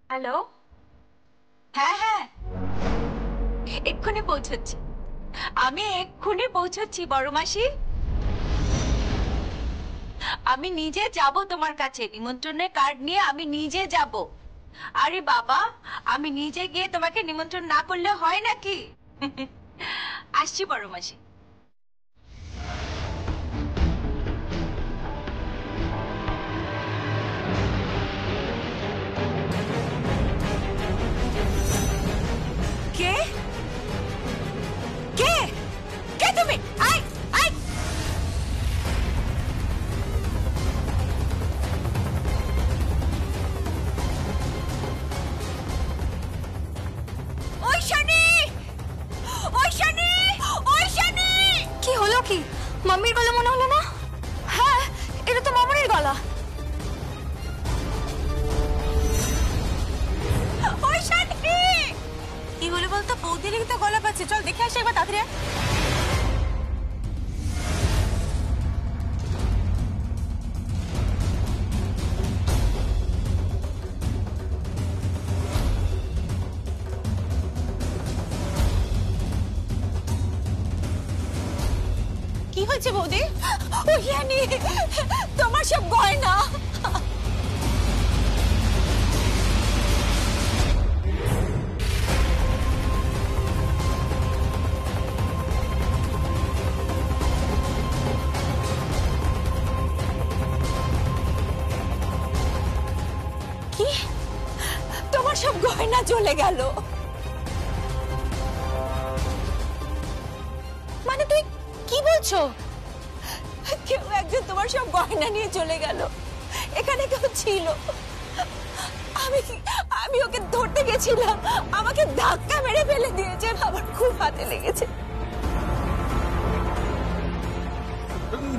Hello. হ্যাঁ হ্যাঁ, এক্ষুনি পৌঁছচ্ছি। আমি এক্ষুনি পৌঁছচ্ছি বড় মাসি। আমি নিজে যাব তোমার কাছে, নিমন্ত্রণের কার্ড নিয়ে আমি নিজে যাব। আরে বাবা, আমি নিজে গিয়ে তোমাকে নিমন্ত্রণ না করলে হয় নাকি? আসছি বড় মাসি। কে কে কে তুমি? আই আই ওই শনি, ওই শনি, ওই শনি। কি হলো? কি মাম্মির গলা মনে হলো না? হ্যাঁ, এটা তো মামুনির গলা। ওই শনি কি হলো বলতো? বৌদির তো গলা পাচ্ছে, চল দেখে আসি একবার তাড়াতাড়ি। কি হয়েছে বৌদি? ওই জানি তোমার সব গয়না। কি? তোমার সব গয়না চলে গেল? মানে তুই কি বলছো? কেউ একজন তোমার সব গয়না নিয়ে চলে গেল। এখানে কেউ ছিল? আমি আমি ওকে ধরতে গেছিলাম, আমাকে ধাক্কা মেরে ফেলে দিয়েছে। আমার খুব হাতে লেগেছে।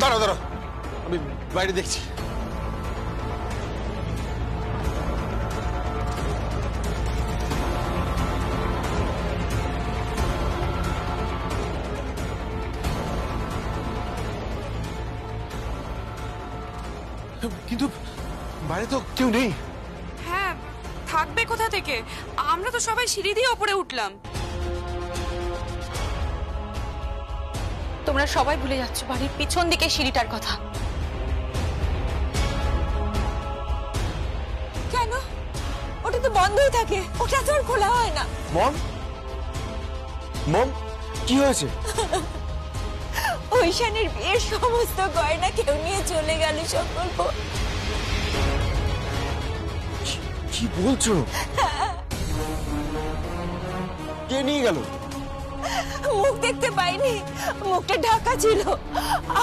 দাঁড়াও দাঁড়াও, আমি বাইরে দেখছি। কিন্তু বাইরে তো কেউ নেই। হ্যাঁ, থাকবে কোথা থেকে? আমরা তো সবাই সিঁড়ি দিয়ে ওপরে উঠলাম। তোমরা সবাই ভুলে যাচ্ছ বাড়ির পিছন দিকে সিঁড়িটার কথা। কেন? ওটা তো বন্ধই থাকে, ওটা তো আর খোলা হয় না। মম, মম, কি হয়েছে? ঐশানের বিয়ের সমস্ত গয়না কেউ নিয়ে চলে গেল সংকল্প। কি বলছো? কে নিয়ে গেল? মুখ দেখতে পাইনি, মুখটা ঢাকা ছিল।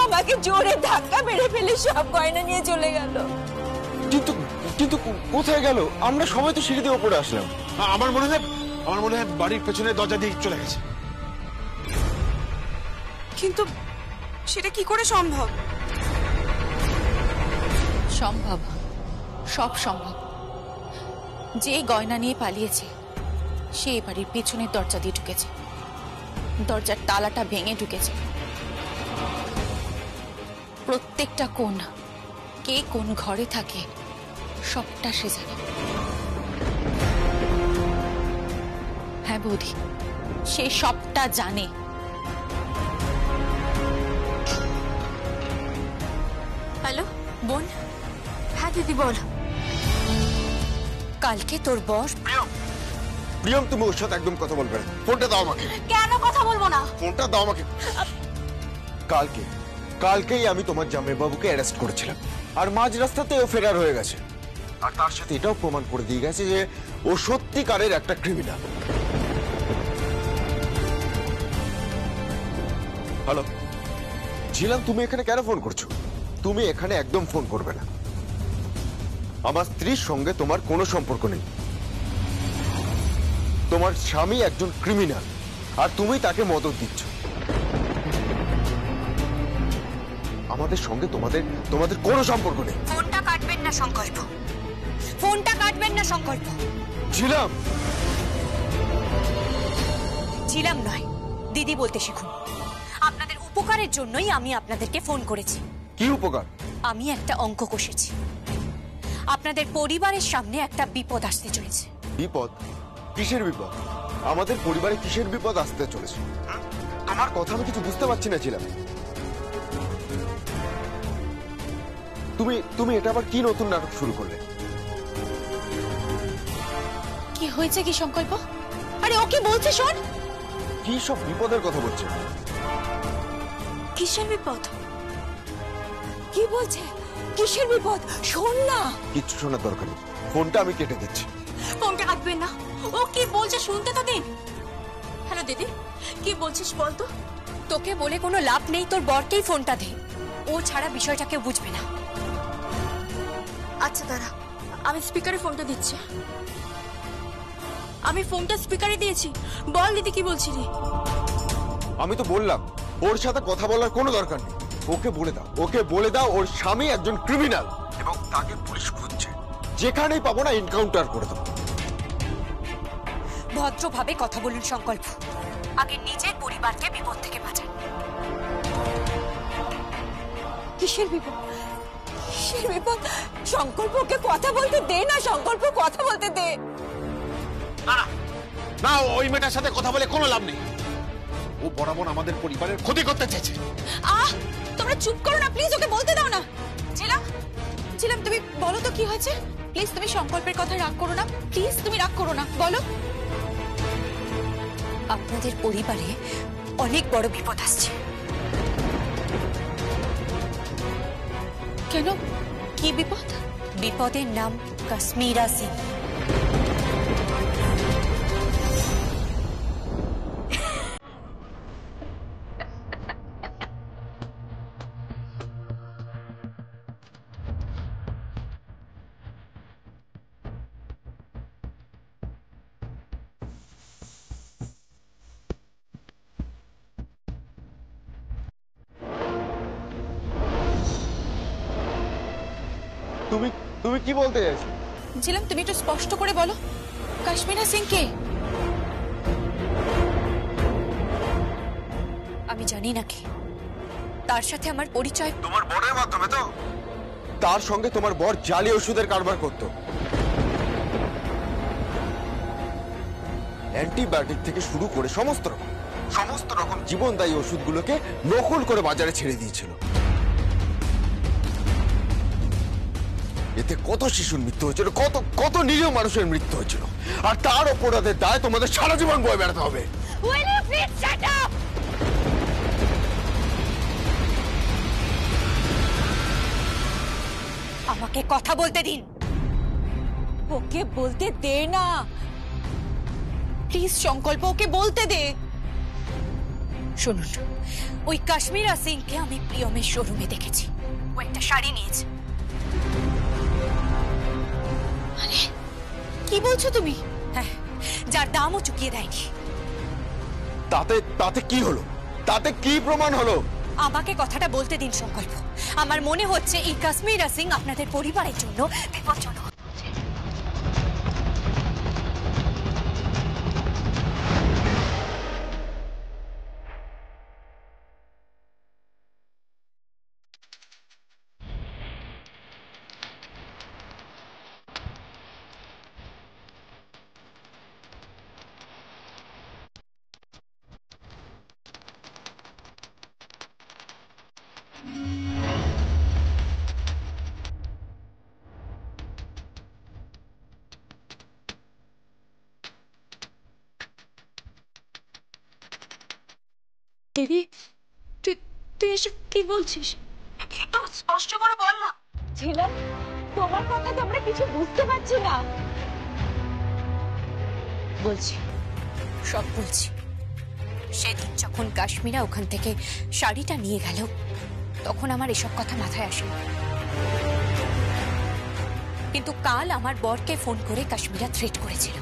আমাকে জোরে ধাক্কা মেরে ফেলে সব গয়না নিয়ে চলে গেল। কিন্তু কিন্তু কোথায় গেল? আমরা সবাই তো সিঁড়ি দিয়ে ওপরে আসলাম। আমার মনে হয় বাড়ির পেছনে দরজা দিয়ে চলে গেছে। কিন্তু সেটা কি করে সম্ভব? সম্ভব, সব সম্ভব। যে গয়না নিয়ে পালিয়েছে সে বাড়ির পেছনের দরজা দিয়ে ঢুকেছে, দরজার তালাটা ভেঙে ঢুকেছে। প্রত্যেকটা কোণ, কে কোন ঘরে থাকে সবটা সে জানে। হ্যাঁ বৌদি, সে সবটা জানে। হ্যালো বোন। হ্যাঁ দিদি বল। কালকে তোর বস। প্রিয়ম, তুমি ওর সাথে একদম কথা বলবে না। ফোনটা দাও আমাকে। কেন কথা বলবো না? ফোনটা দাও আমাকে। কালকেই আমি তোমার জামাইবাবুকে অ্যারেস্ট করেছিলাম, আর মাঝ রাস্তাতে ও ফেরার হয়ে গেছে। আর তার সাথে এটাও প্রমাণ করে দিয়ে গেছে যে ও সত্যিকারের একটা ক্রিমিনাল। হ্যালো ঝিলাম, তুমি এখানে কেন ফোন করছো? তুমি এখানে একদম ফোন করবে না। আমার স্ত্রীর সঙ্গে তোমার কোনো সম্পর্ক নেই। তোমার স্বামী একজন ক্রিমিনাল, আর তুমি তাকে মদত দিচ্ছ। আমাদের সঙ্গে তোমাদের তোমাদের কোনো সম্পর্ক নেই। ফোনটা কাটবেন না সংকল্প, ফোনটা কাটবেন না সংকল্প। ঝিলাম, ছিলাম নয়, দিদি বলতে শিখুন। আপনাদের উপকারের জন্যই আমি আপনাদেরকে ফোন করেছি। কি উপকার? আমি একটা অঙ্ক কষেছি। আপনাদের পরিবারের সামনে একটা বিপদ আসতে চলেছে। বিপদ? কিসের বিপদ? আমাদের পরিবারে কিসের বিপদ আসতে চলেছে? আমার কথা আমি কিছু বুঝতে পারছি না ছিলাম। তুমি এটা আবার কি নতুন নাটক শুরু করলে? কি হয়েছে কি সংকল্প? আরে ও কি বলছে শোন। কি সব বিপদের কথা বলছে? কিসের বিপদ? কি বলছে? কিসের বিপদ? শোন না। কিচ্ছু শোনার দরকার নেই, ফোনটা আমি কেটে দিচ্ছি। ফোনটা রাখবেন না। ও কি বলছে শুনতে তো দিন। হ্যালো দিদি, কি বলছিস বল তো? তোকে বলে কোনো লাভ নেই, তোর বরকেই ফোনটা দে। ও ছাড়া বিষয়টা কেউ বুঝবে না। আচ্ছা দাঁড়া, আমি স্পিকারে ফোনটা দিচ্ছি। আমি ফোনটা স্পিকারে দিয়েছি। বল দিদি, কি বলছিলি? আমি তো বললাম ওর সাথে কথা বলার কোনো দরকার নেই। ওকে বলে দাও ওর স্বামী একজন ক্রিমিনাল এবং তাকে পুলিশ খুঁজছে। যেখানেই পাবো না এনকাউন্টার করে দেবো। ভদ্রভাবে কথা বলুন সংকল্প। আগে নিজের পরিবারকে বিপদ থেকে বাঁচান। কিসের বিপদ? কিসের বিপদ? সংকল্পকে কথা বলতে দে না। সংকল্প কথা বলতে দে। না, ওই মেয়েটার সাথে কথা বলে কোনো লাভ নেই। ও বরাবর আমাদের পরিবারের ক্ষতি করতে চেয়েছে। তোমরা চুপ করো না প্লিজ, ওকে বলতে দাও না। ছিলাম তুমি বলো তো কি হয়েছে প্লিজ। তুমি সংকল্পের কথা রাগ করো না প্লিজ, তুমি রাগ করো না, বলো। আপনাদের পরিবারে অনেক বড় বিপদ আসছে। কেন? কি বিপদ? বিপদের নাম কাশ্মীরা সিং। তুমি কি বলতে চাইছো? তুমি একটু স্পষ্ট করে বলো, কাশ্মীরা সিং কে? আমি জানি না কি, তার সাথে আমার পরিচয় তোমার বরের মাধ্যমে তো? তার সঙ্গে তোমার বর জালি ওষুধের কারবার করতো। অ্যান্টিবায়োটিক থেকে শুরু করে সমস্ত রকম জীবনদায়ী ওষুধগুলোকে নকল করে বাজারে ছেড়ে দিয়েছিল। এতে কত শিশুর মৃত্যু হয়েছিল, কত নিরীহ মানুষের মৃত্যু হয়েছিল। আর তার অপরাধের দায় তোমাদের সারা জীবন বয়ে বেড়াতে হবে। আমাকে কথা বলতে দিন। ওকে বলতে দে না প্লিজ সংকল্প, ওকে বলতে দে। শুনুন, ওই কাশ্মীরা সিংকে আমি প্রিয়মের শোরুমে দেখেছি। ও একটা শাড়ি নিয়েছে। মানে কি বলছো তুমি? হ্যাঁ, যার দামও চুকিয়ে দেয়নি। তাতে কি হলো? তাতে কি প্রমাণ হলো? আমাকে কথাটা বলতে দিন সংকল্প। আমার মনে হচ্ছে এই কাশ্মীরা সিং আপনাদের পরিবারের জন্য বিপজ্জনক। দিদি, তুই এসব কি বলছিস? একটু স্পষ্ট করে বল না। ছিলাম, তোমার কথা তো আমরা কিছু বুঝতে পারছি না। বলছি, সব বলছি। সেদিন যখন কাশ্মীরা ওখান থেকে শাড়িটা নিয়ে গেল, তখন আমার এসব কথা মাথায় আসে। কিন্তু কাল আমার বরকে ফোন করে কাশ্মীরা থ্রেট করেছিল।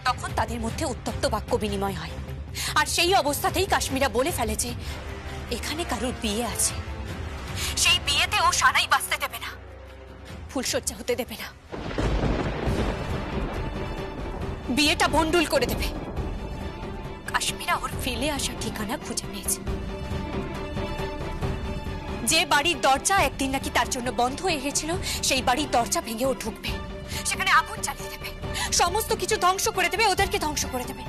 তখন তাদের মধ্যে উত্তপ্ত বাক্য বিনিময় হয়। আর সেই অবস্থাতেই কাশ্মীরা বলে ফেলেছে এখানে কারোর বিয়ে আছে। সেই বিয়েতে ও সারাই বাঁচতে দেবে না, ফুলসজ্জা হতে দেবে না, বিয়েটা ভণ্ডুল করে দেবে। কাশ্মীরা ওর ফেলে আসা ঠিকানা খুঁজে পেয়েছে। যে বাড়ির দরজা একদিন নাকি তার জন্য বন্ধ হয়ে গেছিল, সেই বাড়ির দরজা ভেঙে ও ঢুকবে, সেখানে আগুন জ্বালিয়ে দেবে, সমস্ত কিছু ধ্বংস করে দেবে, ওদেরকে ধ্বংস করে দেবে।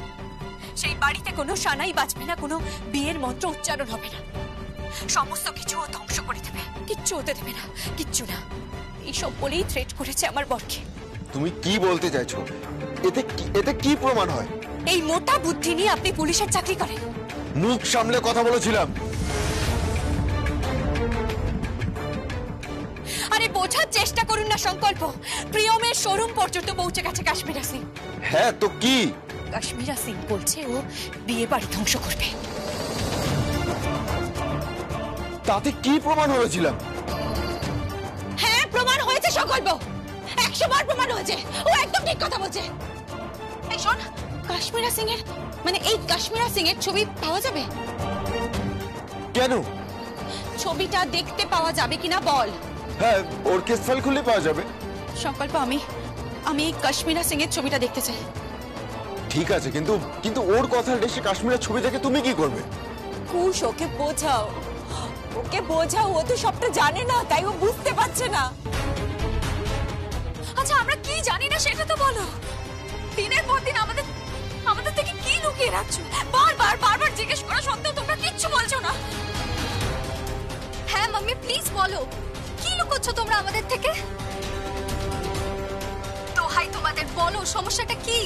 সেই বাড়িতে কোনো সানাই বাজবে না, কোনো বিয়ের মন্ত্র উচ্চারণ হবে না, সমস্ত কিছু ও ধ্বংস করে দেবে, কিচ্ছু হতে দেবে না, কিচ্ছু না। এইসব বলেই থ্রেট করেছে আমার বরকে। তুমি কি বলতে চাইছো? এতে কি প্রমাণ হয়? এই মোটা বুদ্ধি নিয়ে আপনি পুলিশের চাকরি করেন? মুখ সামলে কথা বলেছিলাম। আরে বোঝার চেষ্টা করুন না সংকল্প, প্রিয়মের শোরুম পর্যন্ত পৌঁছে গেছে কাশ্মীরা সিং। হ্যাঁ তো কি? কাশ্মীরা সিং বলছে ও বিয়ে বাড়ি ধ্বংস করবে। তাতে কি প্রমাণ হয়েছিলাম? হ্যাঁ প্রমাণ হয়েছে সংকল্প, 100 বার প্রমাণ হয়েছে। ও একদম ঠিক কথা বলছে। এই শোন, কাশ্মীরা সিং এর মানে এই কাশ্মীরা সিং এর ছবি পাওয়া যাবে? কেন? ছবিটা দেখতে পাওয়া যাবে কিনা বল। হ্যাঁ, ওর কেস ফাইল খুলে পাওয়া যাবে। সংকল্প, আমি এই কাশ্মীরা সিং এর ছবিটা দেখতে চাই। ঠিক আছে, কিন্তু ওর কথা রেখে কাশ্মীরের ছবি দেখে তুমি কি করবে? কুশ, ওকে বোঝাও, ওকে বোঝাও, ও তো সবটা জানে না, তাই ও বুঝতে পারছে না। আচ্ছা আমরা কি জানি না সেটা তো বলো। দিনের পর দিন আমাদের থেকে কি লুকিয়ে রাখছো? বারবার জিজ্ঞেস করা সত্ত্বেও তোমরা কিচ্ছু বলছো না। হ্যাঁ মাম্মি প্লিজ বলো, কি লুকোচ্ছো তোমরা আমাদের থেকে? দোহাই তোমাদের, বলো সমস্যাটা কি?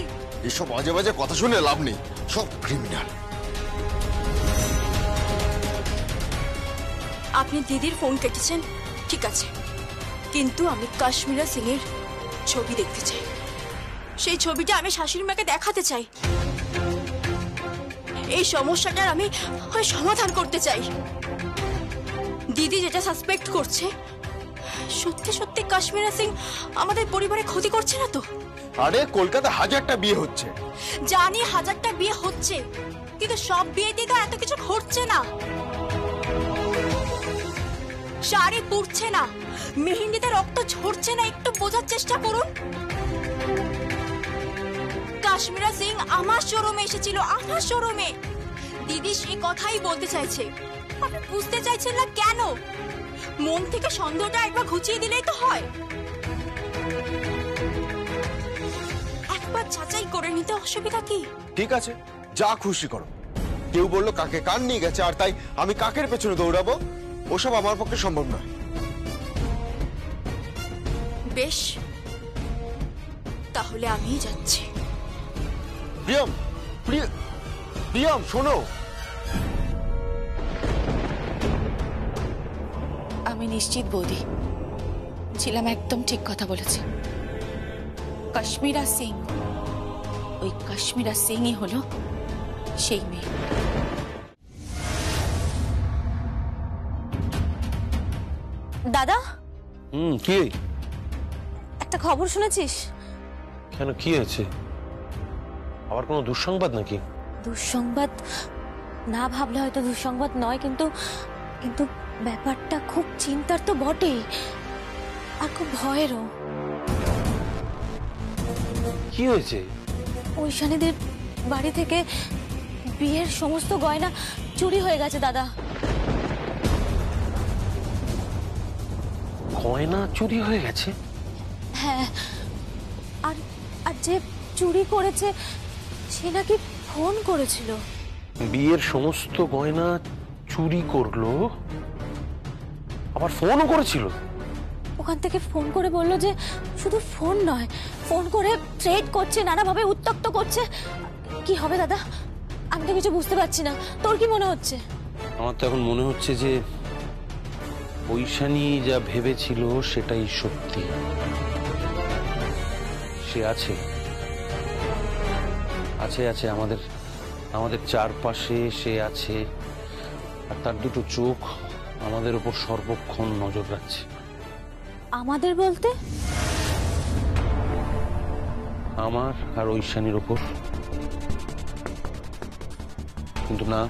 এসব বাজে বাজে কথা শুনে লাভ নেই, সব ক্রিমিনাল। আপনি দিদির ফোন কেটেছেন, ঠিক আছে, কিন্তু আমি কাশ্মীরা সিং এর ছবি দেখতে চাই। সেই ছবিটা আমি শাশুড়ি মাকে দেখাতে চাই। এই সমস্যাটার আমি সমাধান করতে চাই। দিদি যেটা সাসপেক্ট করছে, সত্যি সত্যি কাশ্মীরা সিং আমাদের পরিবারে ক্ষতি করছে না তো? আরে কলকাতা 1000টা বিয়ে হচ্ছে। জানি 1000টা বিয়ে হচ্ছে, কিন্তু সব বিয়েতেই তো এত কিছু ঘটছে না। শাড়ি পুড়ছে না, মেহেন্দিতে রক্ত ঝরছে না, একটু বোঝার চেষ্টা করুন। কাশ্মীরা সিং আমার শোরুমে এসেছিল, আমার শোরুমে। দিদি সে কথাই বলতে চাইছে, আপনি বুঝতে চাইছেন না কেন? মন থেকে সন্দেহটা একবার ঘুচিয়ে দিলেই তো হয়। একবার যাচাই করে নিতে অসুবিধা কি? ঠিক আছে, যা খুশি করো। কেউ বললো কাকে কান নিয়ে গেছে, আর তাই আমি কাকের পেছনে দৌড়াবো? ওসব আমার পক্ষে সম্ভব নয়। বেশ, তাহলে আমিই যাচ্ছি। প্রিয়ম শোনো। আমি নিশ্চিত বৌদি ছিলাম একদম ঠিক কথা বলেছে। কাশ্মীরা সিং, ওই কাশ্মীরা সিংই হলো সেই মেয়ে। দাদা, কি একটা খবর শুনেছিস? কেন, কি হয়েছে? আবার কোনো দুঃসংবাদ নাকি? দুঃসংবাদ না ভাবলে হয়তো দুঃসংবাদ নয়, কিন্তু কিন্তু ব্যাপারটা খুব চিন্তার তো বটেই, আর খুব ভয়েরও। কি হয়েছে? ঐশানীদের বাড়ি থেকে বিয়ের সমস্ত গয়না চুরি হয়ে গেছে দাদা। গয়না চুরি হয়ে গেছে? হ্যাঁ, আর আর যে চুরি করেছে সে নাকি ফোন করেছিল। বিয়ের সমস্ত গয়না চুরি করলো, আবার ফোনও করেছিল? ওখান থেকে ফোন করে বললো যে শুধু ফোন নয়, ফোন করে থ্রেট করছে, নানাভাবে উত্ত্যক্ত করছে। কি হবে দাদা, আমি তো কিছু বুঝতে পারছি না। তোর কি মনে হচ্ছে? আমার তো এখন মনে হচ্ছে যে ঐশানী যা ভেবেছিল সেটাই সত্যি। সে আছে আছে আছে আমাদের আমাদের চারপাশে সে আছে, আর তার দুটো চোখ আমাদের উপর সর্বক্ষণ নজর রাখছে। আমাদের বলতে? আমার আর ঐশানীর ওপর। কিন্তু না,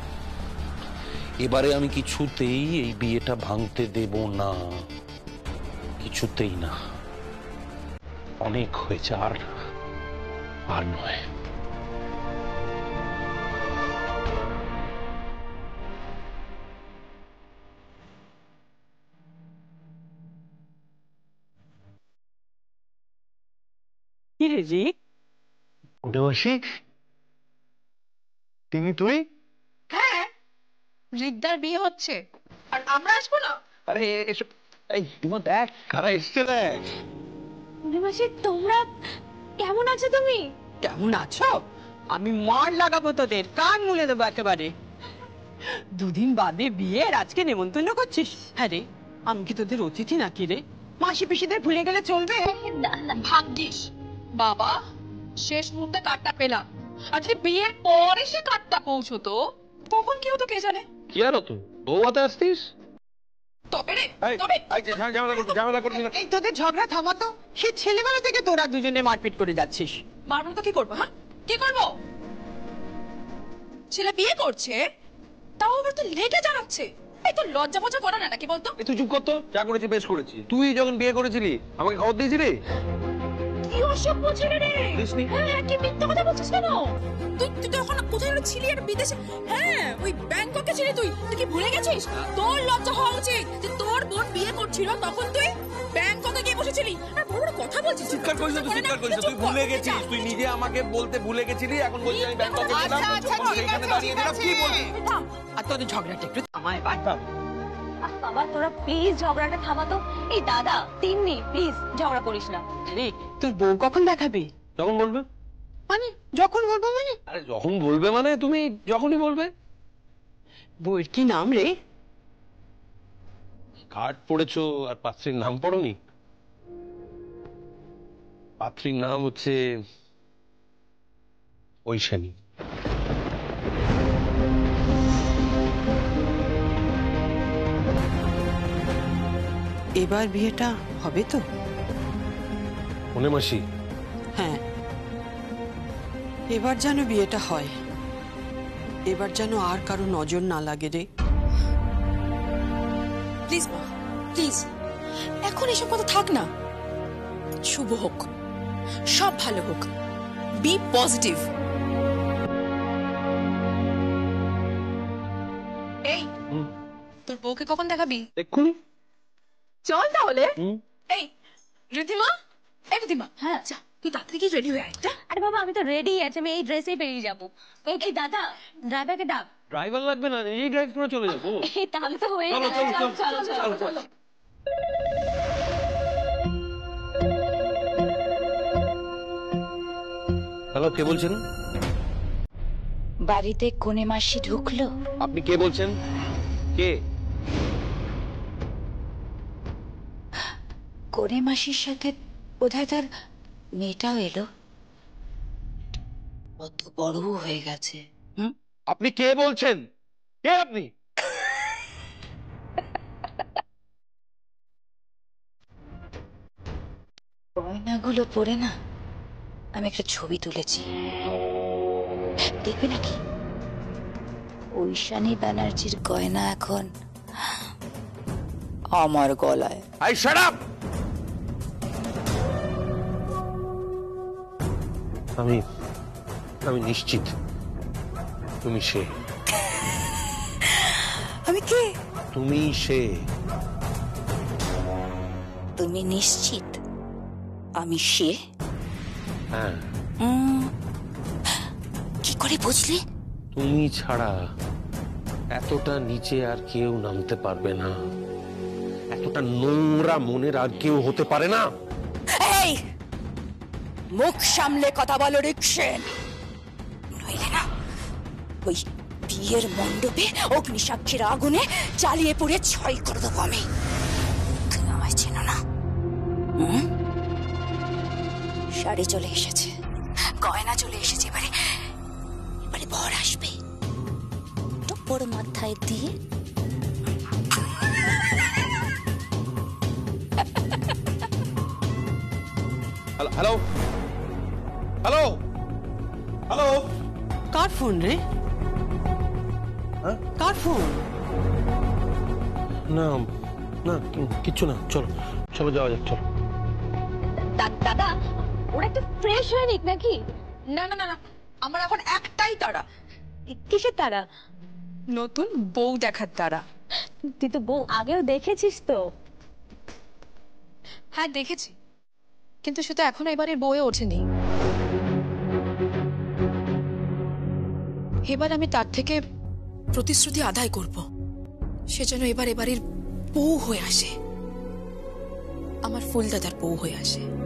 এবারে আমি কিছুতেই এই বিয়েটা ভাঙতে দেব না, কিছুতেই না। অনেক হয়েছে, আর নয়। কি রে জি, দেবাশী, তুই রিদ্দার বিয়ে হচ্ছে আর আমরা আসবো না? আরে এসব, এই তোমার দেখ কারা এসছে দেখ। পূর্ণিমাসি, তোমরা কেমন আছো তুমি? কেমন আছো? আমি মার লাগাবো তোদের, কান মুলে দেবো একেবারে। দুদিন বাদে বিয়ে আর আজকে নেমন্তন্ন করছিস? হ্যাঁ রে, আমি কি তোদের অতিথি নাকি রে? মাসি পিসিদের ভুলে গেলে চলবে? ভাগ্যিস বাবা শেষ মুহূর্তে কার্ডটা পেলাম। আজকে বিয়ের পর এসে কার্ডটা পৌঁছতো, তখন কি হতো কে জানে। কি আর হতো, বৌভাতে আসতিস। তবে রে তবে ঝামেলা করবি না। এই তোদের ঝগড়া থামাতো। সে ছেলেবেলা থেকে তোরা দুজনে মারপিট করে যাচ্ছিস। মারবো তো কি করবো? হ্যাঁ কি করবো? ছেলে বিয়ে করছে তাও আবার তো লেটে জানাচ্ছে। এই তো লজ্জা মজা করে না নাকি বলতো? তুই চুপ করতো, যা করেছি বেশ করেছি। তুই যখন বিয়ে করেছিলি আমাকে খবর দিয়েছিলি? কি অসভ্য ছেলে রে! হ্যাঁ কি মিথ্যা কথা বলছিস কেন? তুই তখন কোথায় ছিলি? আর বিদেশে? হ্যাঁ ওই ব্যাংককে ছিলি তুই। তুই কি ভুলে গেছিস? তোর লজ্জা হওয়া উচিত যে তোর বোন বিয়ে করছিল তখন তুই ব্যাংককে গিয়ে বসেছিলি। আর বড় বড় কথা বলছিস। চিৎকার করিস না, তুই চিৎকার করিস না। তুই ভুলে গেছিস, তুই নিজে আমাকে বলতে ভুলে গেছিলি। এখন বলছিস আমি ব্যাংককে ছিলাম, এখানে দাঁড়িয়ে দিলাম। কি বলছিস? আর তোদের ঝগড়াটা একটু থামায় বাদ। বাবা তোরা প্লিজ ঝগড়াটা থামাতো। এই দাদা তিন্নি প্লিজ ঝগড়া করিস না। রে, তোর বউ কখন দেখাবে? যখন বলবে। মানে যখন বলবো মানে? আরে যখন বলবে মানে তুমি যখনই বলবে। বউয়ের কি নাম রে? কার্ড পড়েছো আর পাত্রীর নাম পড়োনি? পাত্রীর নাম হচ্ছে ঐশানী। এবার বিয়েটা হবে তো? মনে মাসি, হ্যাঁ, এবার যেন বিয়েটা হয়। এবার যেন আর কারো নজর না লাগে রে। প্লিজ মা প্লিজ, এখন এসব কথা থাক না। শুভ হোক, সব ভালো হোক, বি পজিটিভ। এই তোর বউকে কখন দেখাবি? এক্ষুনি। চল তাহলে। এই ঋদ্ধিমা, এই ঋদ্ধিমা, হ্যাঁ আচ্ছা তুই তাড়াতাড়ি কি রেডি হয়ে আয়। আরে বাবা আমি তো রেডি আছি, আমি এই ড্রেসেই বেরিয়ে যাবো। এই দাদা ড্রাইভারকে ডাক। ড্রাইভার লাগবে না, নিজেই ড্রাইভ করে চলে যাবো। এই তাহলে তো হয়ে চলো, গেল। চলো, চলো চলো চলো। হ্যালো, কে বলছেন? বাড়িতে কোনে মাসি ঢুকলো? আপনি কে বলছেন? কে? কোনে মাসির সাথে বোধহয় তার মেয়েটাও এলো। কত বড় হয়ে গেছে। আপনি কে বলছেন? কে আপনি? গয়নাগুলো পরে না আমি একটা ছবি তুলেছি, দেখবে নাকি? ঐশানী ব্যানার্জির গয়না এখন আমার গলায়। I shut up! আমি নিশ্চিত তুমি সে। আমি কে? তুমি সে। তুমি নিশ্চিত আমি সে? হ্যাঁ। কি করে বুঝলে? তুমি ছাড়া এতটা নিচে আর কেউ নামতে পারবে না, এতটা নোংরা মনের আর কেউ হতে পারে না। এই মুখ সামলে কথা বলো রিকশন, নইলে না ওই বিয়ের মণ্ডপে অগ্নিসাক্ষীর আগুনে জ্বালিয়ে পুড়ে ছয় করে দেবো আমি। তুমি আমায় চেনো না? শাড়ি চলে এসেছে, গয়না চলে এসেছে, এবারে বর আসবে, টপর মাথায় দিয়ে হ্যালো হ্যালো হ্যালো। কার ফোন রে? কার ফোন? না না কিচ্ছু না, চলো চলো যাওয়া যাক, চলো। দাদা ওরা একটু ফ্রেশ হয়ে নিক নাকি? না না না না, আমার এখন একটাই তাড়া। কিসের তারা? নতুন বউ দেখার তাড়া। তুই তো বউ আগেও দেখেছিস তো। হ্যাঁ দেখেছি, কিন্তু সে তো এখনো এবারে বউয়ে ওঠেনি। এবার আমি তার থেকে প্রতিশ্রুতি আদায় করব সে যেন এবারের বউ হয়ে আসে, আমার ফুলদাদার বউ হয়ে আসে।